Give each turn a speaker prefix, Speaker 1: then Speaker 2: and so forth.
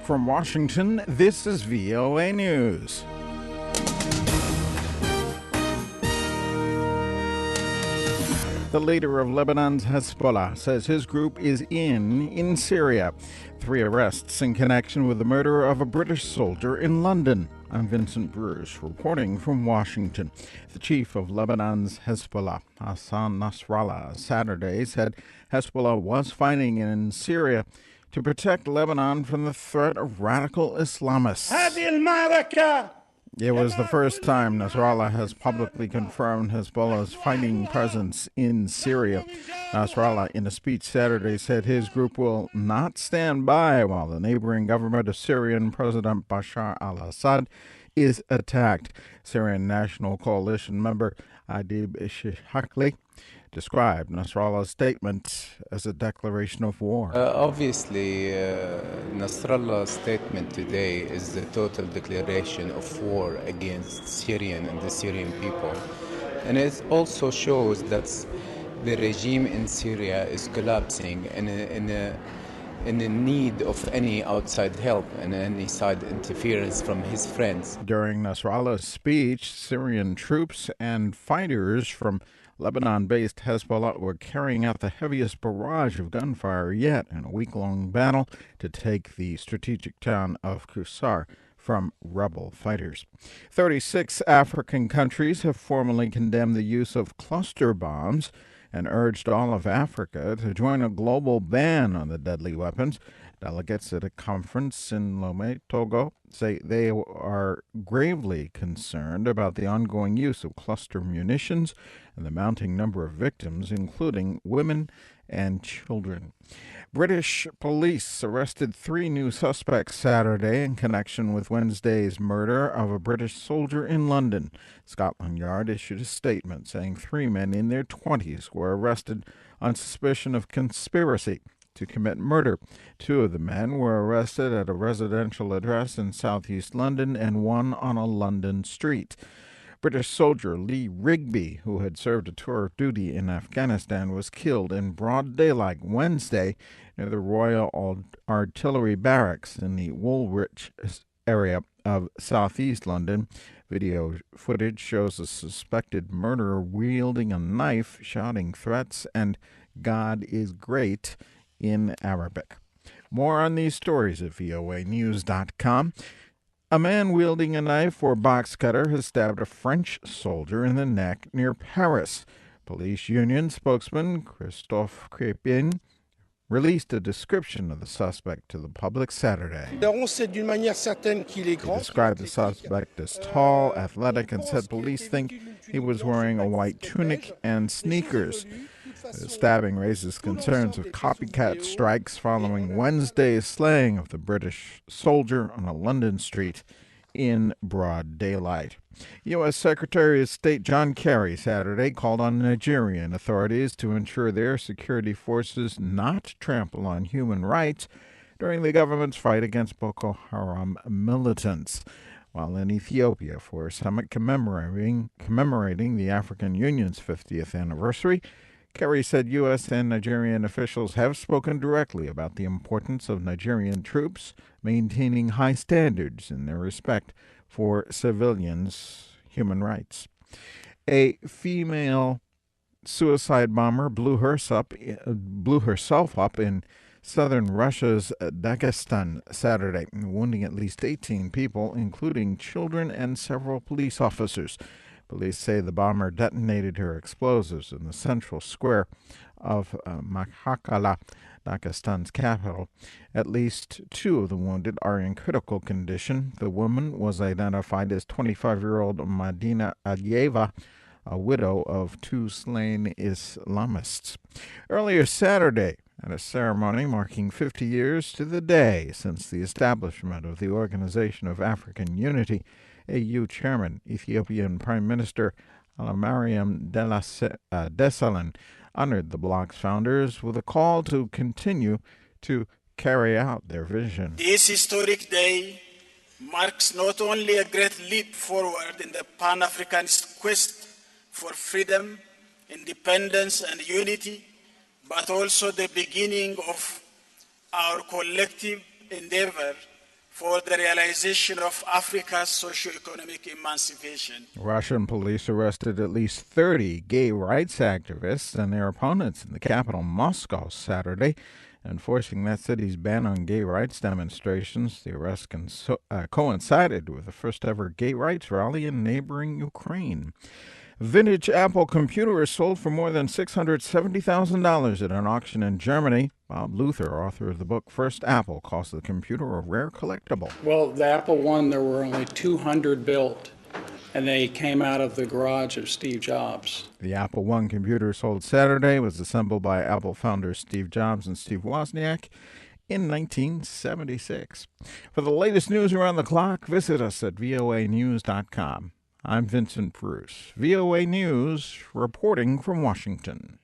Speaker 1: From Washington, this is VOA News. The leader of Lebanon's Hezbollah says his group is in Syria. 3 arrests in connection with the murder of a British soldier in London. I'm Vincent Bruce, reporting from Washington. The chief of Lebanon's Hezbollah, Hassan Nasrallah, Saturday said Hezbollah was fighting in Syria to protect Lebanon from the threat of radical Islamists. It was the first time Nasrallah has publicly confirmed Hezbollah's fighting presence in Syria. Nasrallah, in a speech Saturday, said his group will not stand by while the neighboring government of Syrian President Bashar al-Assad is attacked. Syrian National Coalition member Adib Shishakli described Nasrallah's statement as a declaration of war.
Speaker 2: Obviously, Nasrallah's statement today is the total declaration of war against Syrian and the Syrian people. And it also shows that the regime in Syria is collapsing in the need of any outside help and any side interference from his friends.
Speaker 1: During Nasrallah's speech, Syrian troops and fighters from Lebanon-based Hezbollah were carrying out the heaviest barrage of gunfire yet in a week-long battle to take the strategic town of Qusar from rebel fighters. 36 African countries have formally condemned the use of cluster bombs and urged all of Africa to join a global ban on the deadly weapons. Delegates at a conference in Lomé, Togo, say they are gravely concerned about the ongoing use of cluster munitions and the mounting number of victims, including women and children. British police arrested 3 new suspects Saturday in connection with Wednesday's murder of a British soldier in London. Scotland Yard issued a statement saying 3 men in their 20s were arrested on suspicion of conspiracy to commit murder. 2 of the men were arrested at a residential address in southeast London and 1 on a London street. British soldier Lee Rigby, who had served a tour of duty in Afghanistan, was killed in broad daylight Wednesday near the Royal Artillery Barracks in the Woolwich area of southeast London. Video footage shows a suspected murderer wielding a knife, shouting threats and "God is great" in Arabic. More on these stories at voanews.com. A man wielding a knife or box cutter has stabbed a French soldier in the neck near Paris. Police union spokesman Christophe Crépin released a description of the suspect to the public Saturday. He described the suspect as tall, athletic, and said police think he was wearing a white tunic and sneakers. The stabbing raises concerns of copycat strikes following Wednesday's slaying of the British soldier on a London street in broad daylight. U.S. Secretary of State John Kerry Saturday called on Nigerian authorities to ensure their security forces not trample on human rights during the government's fight against Boko Haram militants. While in Ethiopia for a summit commemorating the African Union's 50th anniversary, Kerry said U.S. and Nigerian officials have spoken directly about the importance of Nigerian troops maintaining high standards in their respect for civilians' human rights. A female suicide bomber blew herself up in southern Russia's Dagestan Saturday, wounding at least 18 people, including children and several police officers. Police say the bomber detonated her explosives in the central square of Makhachkala, Dagestan's capital. At least 2 of the wounded are in critical condition. The woman was identified as 25-year-old Madina Aliyeva, a widow of 2 slain Islamists. Earlier Saturday, at a ceremony marking 50 years to the day since the establishment of the Organization of African Unity, AU Chairman, Ethiopian Prime Minister Hailemariam Desalegn honored the bloc's founders with a call to continue to carry out their vision.
Speaker 3: This historic day marks not only a great leap forward in the Pan-Africanist quest for freedom, independence, and unity, but also the beginning of our collective endeavor for the realization of Africa's socio-economic emancipation.
Speaker 1: Russian police arrested at least 30 gay rights activists and their opponents in the capital Moscow Saturday, enforcing that city's ban on gay rights demonstrations. The arrest coincided with the first ever gay rights rally in neighboring Ukraine. Vintage Apple computers sold for more than $670,000 at an auction in Germany. Bob Luther, author of the book First Apple, calls the computer a rare collectible.
Speaker 4: Well, the Apple I, there were only 200 built, and they came out of the garage of Steve Jobs.
Speaker 1: The Apple I computer sold Saturday was assembled by Apple founders Steve Jobs and Steve Wozniak in 1976. For the latest news around the clock, visit us at voanews.com. I'm Vincent Bruce, VOA News, reporting from Washington.